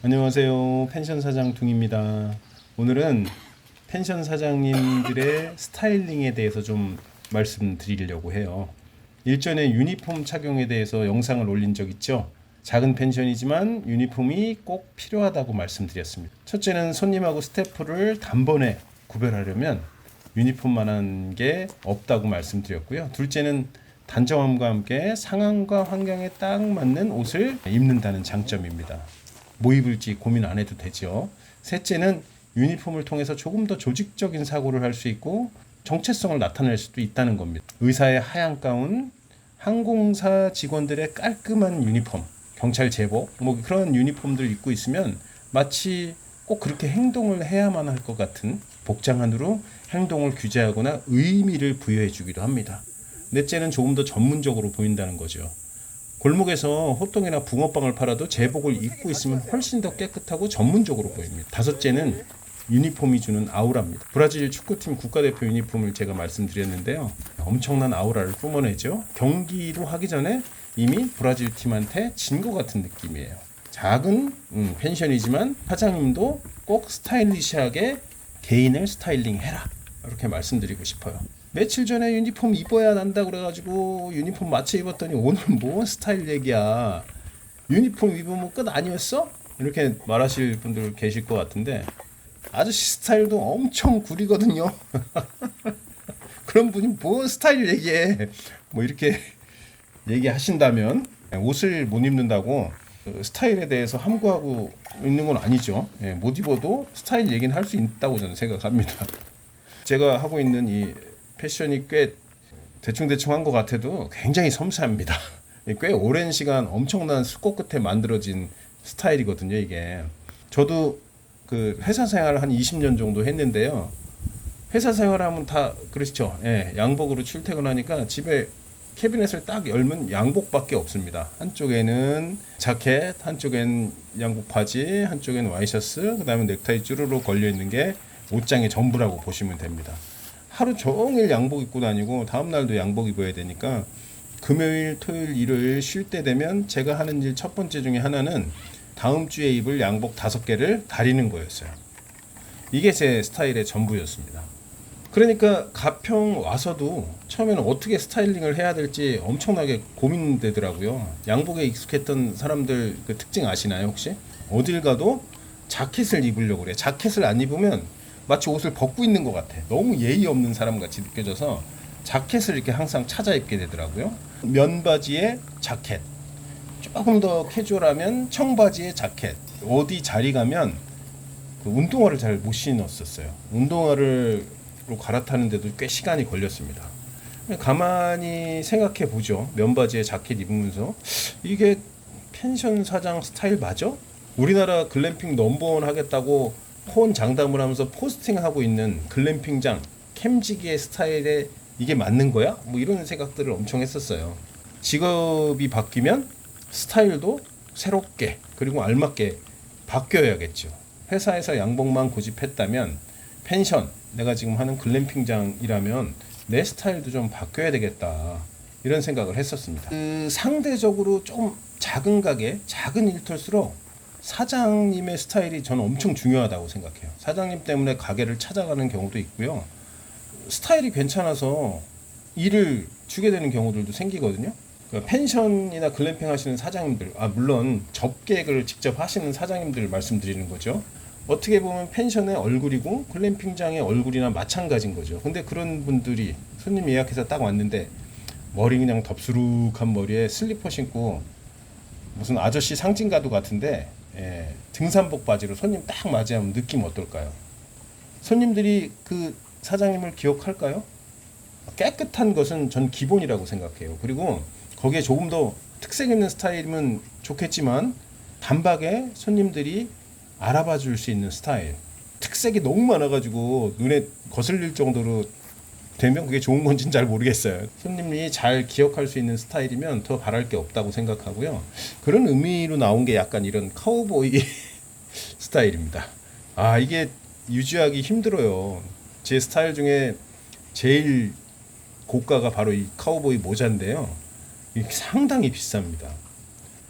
안녕하세요. 펜션 사장 둥입니다. 오늘은 펜션 사장님들의 스타일링에 대해서 좀 말씀드리려고 해요. 일전에 유니폼 착용에 대해서 영상을 올린 적 있죠? 작은 펜션이지만 유니폼이 꼭 필요하다고 말씀드렸습니다. 첫째는 손님하고 스태프를 단번에 구별하려면 유니폼만한 게 없다고 말씀드렸고요. 둘째는 단정함과 함께 상황과 환경에 딱 맞는 옷을 입는다는 장점입니다. 뭐 입을지 고민 안 해도 되죠. 셋째는 유니폼을 통해서 조금 더 조직적인 사고를 할 수 있고 정체성을 나타낼 수도 있다는 겁니다. 의사의 하얀 가운, 항공사 직원들의 깔끔한 유니폼, 경찰 제복, 뭐 그런 유니폼들 입고 있으면 마치 꼭 그렇게 행동을 해야만 할 것 같은 복장안으로 행동을 규제하거나 의미를 부여해 주기도 합니다. 넷째는 조금 더 전문적으로 보인다는 거죠. 골목에서 호떡이나 붕어빵을 팔아도 제복을 입고 있으면 훨씬 더 깨끗하고 전문적으로 보입니다. 다섯째는 유니폼이 주는 아우라입니다. 브라질 축구팀 국가대표 유니폼을 제가 말씀드렸는데요. 엄청난 아우라를 뿜어내죠. 경기로 하기 전에 이미 브라질 팀한테 진 것 같은 느낌이에요. 작은 펜션이지만 사장님도 꼭 스타일리시하게 개인을 스타일링해라, 이렇게 말씀드리고 싶어요. 며칠 전에 유니폼 입어야 난다 그래가지고 유니폼 맞춰 입었더니 오늘 뭐 스타일 얘기야, 유니폼 입으면 끝 아니었어? 이렇게 말하실 분들 계실 것 같은데 아저씨 스타일도 엄청 구리거든요. 그런 분이 뭐 스타일 얘기해, 뭐 이렇게 얘기하신다면 옷을 못 입는다고 스타일에 대해서 함구하고 있는 건 아니죠. 못 입어도 스타일 얘기는 할 수 있다고 저는 생각합니다. 제가 하고 있는 이 패션이 꽤 대충대충 한 것 같아도 굉장히 섬세합니다. 꽤 오랜 시간 엄청난 수고 끝에 만들어진 스타일이거든요, 이게. 저도 그 회사 생활을 한 20년 정도 했는데요. 회사 생활하면 다 그렇죠. 양복으로 출퇴근하니까 집에 캐비넷을 딱 열면 양복밖에 없습니다. 한쪽에는 자켓, 한쪽엔 양복 바지, 한쪽엔 와이셔츠, 그 다음에 넥타이 쭈루루 걸려 있는 게 옷장의 전부라고 보시면 됩니다. 하루 종일 양복 입고 다니고 다음날도 양복 입어야 되니까 금요일, 토요일, 일요일 쉴 때 되면 제가 하는 일 첫 번째 중에 하나는 다음 주에 입을 양복 5개를 다리는 거였어요. 이게 제 스타일의 전부였습니다. 그러니까 가평 와서도 처음에는 어떻게 스타일링을 해야 될지 엄청나게 고민되더라고요. 양복에 익숙했던 사람들 그 특징 아시나요, 혹시? 어딜 가도 자켓을 입으려고 그래. 자켓을 안 입으면 마치 옷을 벗고 있는 것 같아. 너무 예의 없는 사람 같이 느껴져서 자켓을 이렇게 항상 찾아 입게 되더라고요. 면바지에 자켓, 조금 더 캐주얼하면 청바지에 자켓. 어디 자리 가면 그 운동화를 잘 못 신었었어요. 운동화를 갈아타는데도 꽤 시간이 걸렸습니다. 가만히 생각해 보죠. 면바지에 자켓 입으면서 이게 펜션 사장 스타일 맞아? 우리나라 글램핑 넘버원 하겠다고 호언장담을 하면서 포스팅하고 있는 글램핑장 캠지기의 스타일에 이게 맞는 거야? 뭐 이런 생각들을 엄청 했었어요. 직업이 바뀌면 스타일도 새롭게 그리고 알맞게 바뀌어야겠죠. 회사에서 양복만 고집했다면 펜션, 내가 지금 하는 글램핑장이라면 내 스타일도 좀 바뀌어야 되겠다, 이런 생각을 했었습니다. 상대적으로 좀 작은 가게, 작은 일터일수록 사장님의 스타일이 저는 엄청 중요하다고 생각해요. 사장님 때문에 가게를 찾아가는 경우도 있고요. 스타일이 괜찮아서 일을 주게 되는 경우들도 생기거든요. 그러니까 펜션이나 글램핑 하시는 사장님들, 물론 접객을 직접 하시는 사장님들 말씀드리는 거죠. 어떻게 보면 펜션의 얼굴이고 글램핑장의 얼굴이나 마찬가지인 거죠. 근데 그런 분들이 손님 예약해서 딱 왔는데 머리 그냥 덥수룩한 머리에 슬리퍼 신고 무슨 아저씨 상징가도 같은데 등산복 바지로 손님 딱 맞이하면 느낌 어떨까요? 손님들이 그 사장님을 기억할까요? 깨끗한 것은 전 기본이라고 생각해요. 그리고 거기에 조금 더 특색 있는 스타일이면 좋겠지만 단박에 손님들이 알아봐 줄 수 있는 스타일, 특색이 너무 많아가지고 눈에 거슬릴 정도로 되면 그게 좋은 건지는 잘 모르겠어요. 손님이 잘 기억할 수 있는 스타일이면 더 바랄 게 없다고 생각하고요. 그런 의미로 나온 게 약간 이런 카우보이 스타일입니다. 이게 유지하기 힘들어요. 제 스타일 중에 제일 고가가 바로 이 카우보이 모자인데요. 이게 상당히 비쌉니다.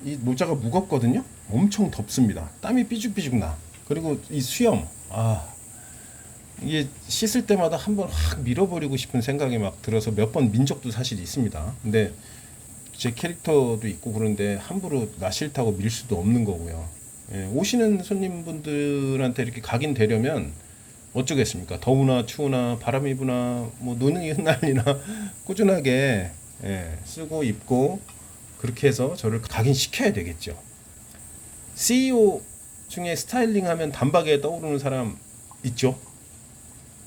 이 모자가 무겁거든요. 엄청 덥습니다. 땀이 삐죽삐죽 나. 그리고 이 수염, 이게 씻을 때마다 한번 확 밀어버리고 싶은 생각이 막 들어서 몇 번 민 적도 사실 있습니다. 근데 제 캐릭터도 있고 그런데 함부로 나 싫다고 밀 수도 없는 거고요. 예, 오시는 손님분들한테 이렇게 각인되려면 어쩌겠습니까? 더우나 추우나 바람이 부나 뭐 눈이 흩날리나 꾸준하게 쓰고 입고 그렇게 해서 저를 각인시켜야 되겠죠. CEO 중에 스타일링 하면 단박에 떠오르는 사람 있죠?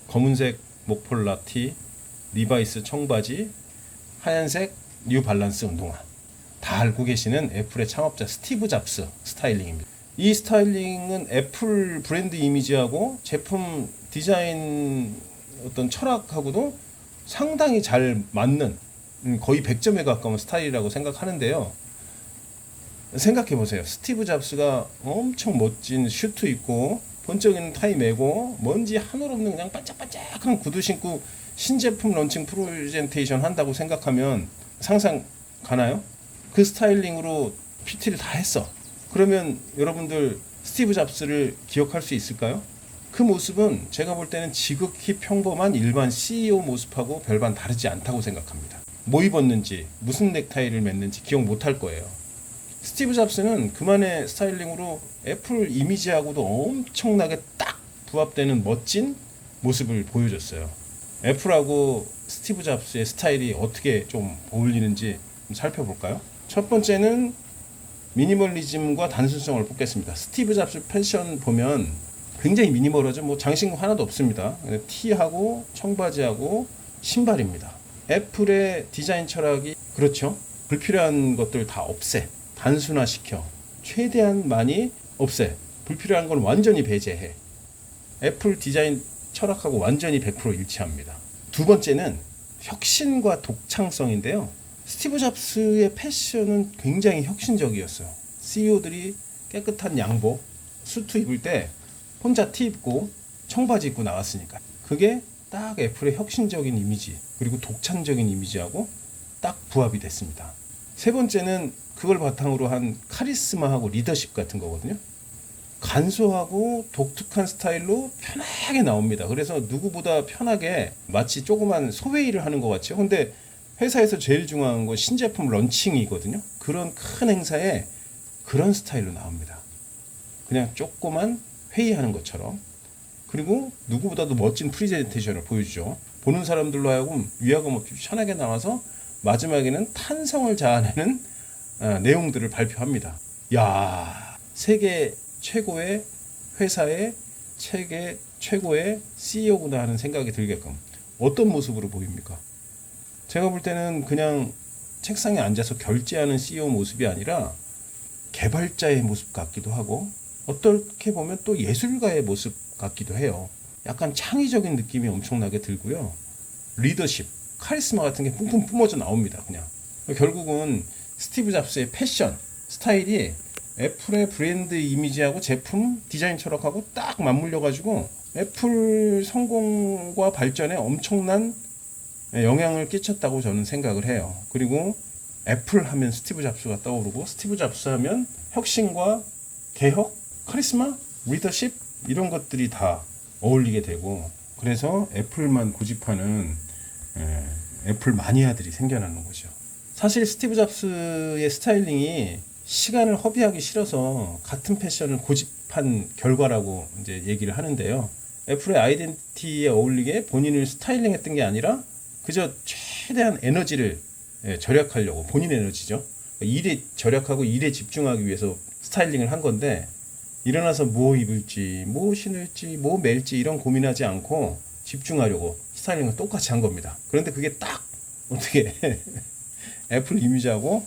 검은색 목폴라 티, 리바이스 청바지, 하얀색 뉴발란스 운동화. 다 알고 계시는 애플의 창업자 스티브 잡스 스타일링입니다. 이 스타일링은 애플 브랜드 이미지하고 제품 디자인 어떤 철학하고도 상당히 잘 맞는 거의 100점에 가까운 스타일이라고 생각하는데요. 생각해 보세요. 스티브 잡스가 엄청 멋진 슈트 입고 번쩍이는 타이 메고 먼지 하늘 없는 그냥 반짝반짝한 구두 신고 신제품 런칭 프레젠테이션 한다고 생각하면 상상 가나요? 그 스타일링으로 PT를 다 했어. 그러면 여러분들 스티브 잡스를 기억할 수 있을까요? 그 모습은 제가 볼 때는 지극히 평범한 일반 CEO 모습하고 별반 다르지 않다고 생각합니다. 뭐 입었는지 무슨 넥타이를 맸는지 기억 못할 거예요. 스티브 잡스는 그만의 스타일링으로 애플 이미지하고도 엄청나게 딱 부합되는 멋진 모습을 보여줬어요. 애플하고 스티브 잡스의 스타일이 어떻게 좀 어울리는지 살펴볼까요? 첫 번째는 미니멀리즘과 단순성을 뽑겠습니다. 스티브 잡스 패션 보면 굉장히 미니멀하죠. 뭐 장신구 하나도 없습니다. 티하고 청바지하고 신발입니다. 애플의 디자인 철학이 그렇죠. 불필요한 것들 다 없애. 단순화시켜. 최대한 많이 없애. 불필요한 건 완전히 배제해. 애플 디자인 철학하고 완전히 100% 일치합니다. 두 번째는 혁신과 독창성인데요. 스티브 잡스의 패션은 굉장히 혁신적이었어요. CEO들이 깨끗한 양복, 수트 입을 때 혼자 티 입고 청바지 입고 나왔으니까 그게 딱 애플의 혁신적인 이미지 그리고 독창적인 이미지하고 딱 부합이 됐습니다. 세 번째는 그걸 바탕으로 한 카리스마하고 리더십 같은 거거든요. 간소하고 독특한 스타일로 편하게 나옵니다. 그래서 누구보다 편하게 마치 조그만 소회의를 하는 것 같죠. 근데 회사에서 제일 중요한 건 신제품 런칭이거든요. 그런 큰 행사에 그런 스타일로 나옵니다. 그냥 조그만 회의하는 것처럼. 그리고 누구보다도 멋진 프레젠테이션을 보여주죠. 보는 사람들로 하여금 위화감 없이 편하게 나와서 마지막에는 탄성을 자아내는 내용들을 발표합니다. 야, 세계 최고의 회사의 세계 최고의 CEO구나 하는 생각이 들게끔 어떤 모습으로 보입니까? 제가 볼 때는 그냥 책상에 앉아서 결제하는 CEO 모습이 아니라 개발자의 모습 같기도 하고 어떻게 보면 또 예술가의 모습 같기도 해요. 약간 창의적인 느낌이 엄청나게 들고요. 리더십, 카리스마 같은 게 뿜뿜 뿜어져 나옵니다. 그냥 결국은 스티브 잡스의 패션 스타일이 애플의 브랜드 이미지하고 제품 디자인 철학하고 딱 맞물려 가지고 애플 성공과 발전에 엄청난 영향을 끼쳤다고 저는 생각을 해요. 그리고 애플 하면 스티브 잡스가 떠오르고 스티브 잡스 하면 혁신과 개혁, 카리스마, 리더십 이런 것들이 다 어울리게 되고 그래서 애플만 고집하는 애플 마니아들이 생겨나는 거죠. 사실 스티브 잡스의 스타일링이 시간을 허비하기 싫어서 같은 패션을 고집한 결과라고 이제 얘기를 하는데요. 애플의 아이덴티티에 어울리게 본인을 스타일링했던 게 아니라 그저 최대한 에너지를 절약하려고 본인 에너지죠. 일에 절약하고 일에 집중하기 위해서 스타일링을 한 건데 일어나서 뭐 입을지 뭐 신을지 뭐 멜지 이런 고민하지 않고 집중하려고 스타일링을 똑같이 한 겁니다. 그런데 그게 딱 어떻게 애플 이미지하고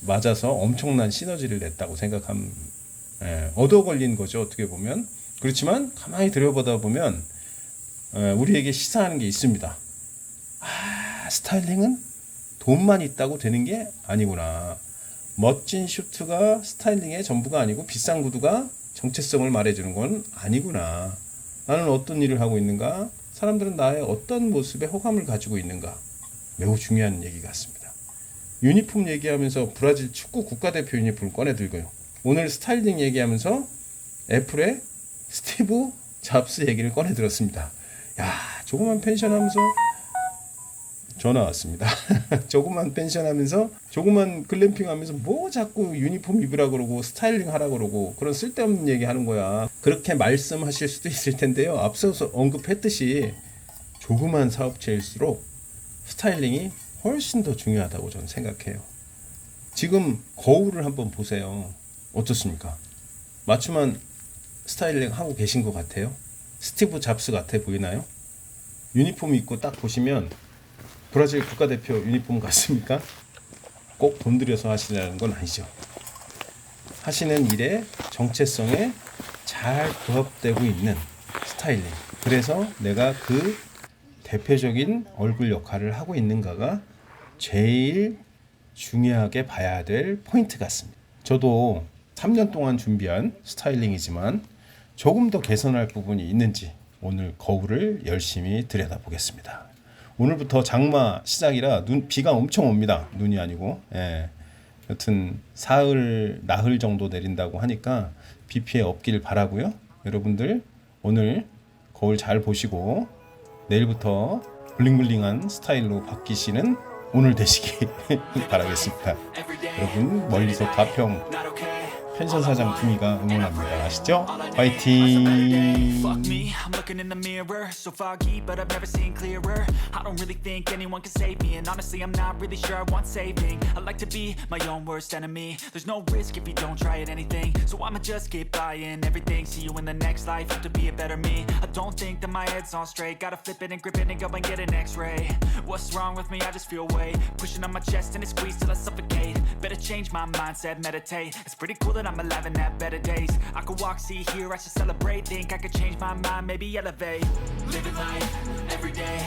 맞아서 엄청난 시너지를 냈다고 생각함 얻어 걸린 거죠. 어떻게 보면 그렇지만 가만히 들여보다 보면 우리에게 시사하는 게 있습니다. 스타일링은 돈만 있다고 되는 게 아니구나. 멋진 슈트가 스타일링의 전부가 아니고 비싼 구두가 정체성을 말해주는 건 아니구나. 나는 어떤 일을 하고 있는가? 사람들은 나의 어떤 모습에 호감을 가지고 있는가? 매우 중요한 얘기 같습니다. 유니폼 얘기하면서 브라질 축구 국가대표 유니폼을 꺼내 들고요. 오늘 스타일링 얘기하면서 애플의 스티브 잡스 얘기를 꺼내 들었습니다. 야, 조그만 펜션 하면서 전화 왔습니다. 조그만 펜션 하면서 조그만 글램핑 하면서 뭐 자꾸 유니폼 입으라 그러고 스타일링 하라 그러고 그런 쓸데없는 얘기 하는 거야. 그렇게 말씀하실 수도 있을 텐데요. 앞서서 언급했듯이 조그만 사업체일수록 스타일링이 훨씬 더 중요하다고 저는 생각해요. 지금 거울을 한번 보세요. 어떻습니까? 맞춤한 스타일링 하고 계신 것 같아요? 스티브 잡스 같아 보이나요? 유니폼 입고 딱 보시면 브라질 국가대표 유니폼 같습니까? 꼭 돈 들여서 하시라는 건 아니죠. 하시는 일의 정체성에 잘 부합되고 있는 스타일링. 그래서 내가 그 대표적인 얼굴 역할을 하고 있는가가 제일 중요하게 봐야 될 포인트 같습니다. 저도 3년 동안 준비한 스타일링이지만 조금 더 개선할 부분이 있는지 오늘 거울을 열심히 들여다보겠습니다. 오늘부터 장마 시작이라 비가 엄청 옵니다. 눈이 아니고. 예. 여튼 사흘, 나흘 정도 내린다고 하니까 비 피해 없길 바라고요. 여러분들 오늘 거울 잘 보시고 내일부터 블링블링한 스타일로 바뀌시는 오늘 되시기 바라겠습니다. 여러분 멀리서 가평 펜션 사장 둥이가 응원합니다. 아시죠? 파이팅! Fuck me, I'm looking in the mirror, so foggy, but I've never seen clearer. I don't really think anyone can save me, and honestly, I'm not really sure I want saving. I like to be my own worst enemy. There's no risk if you don't try at anything, so I'ma just keep buying everything. See you in the next life, have to be a better me. I don't think that my head's on straight. Gotta flip it and grip it and go and get an X-ray. What's wrong with me? I just feel weight pushing on my chest and it squeezes till I suffocate. Better change my mindset, meditate. It's pretty cool that I'm alive and have better days. I could walk, see, hear, I should celebrate. Think I could change my mind, maybe elevate. Living life, every day,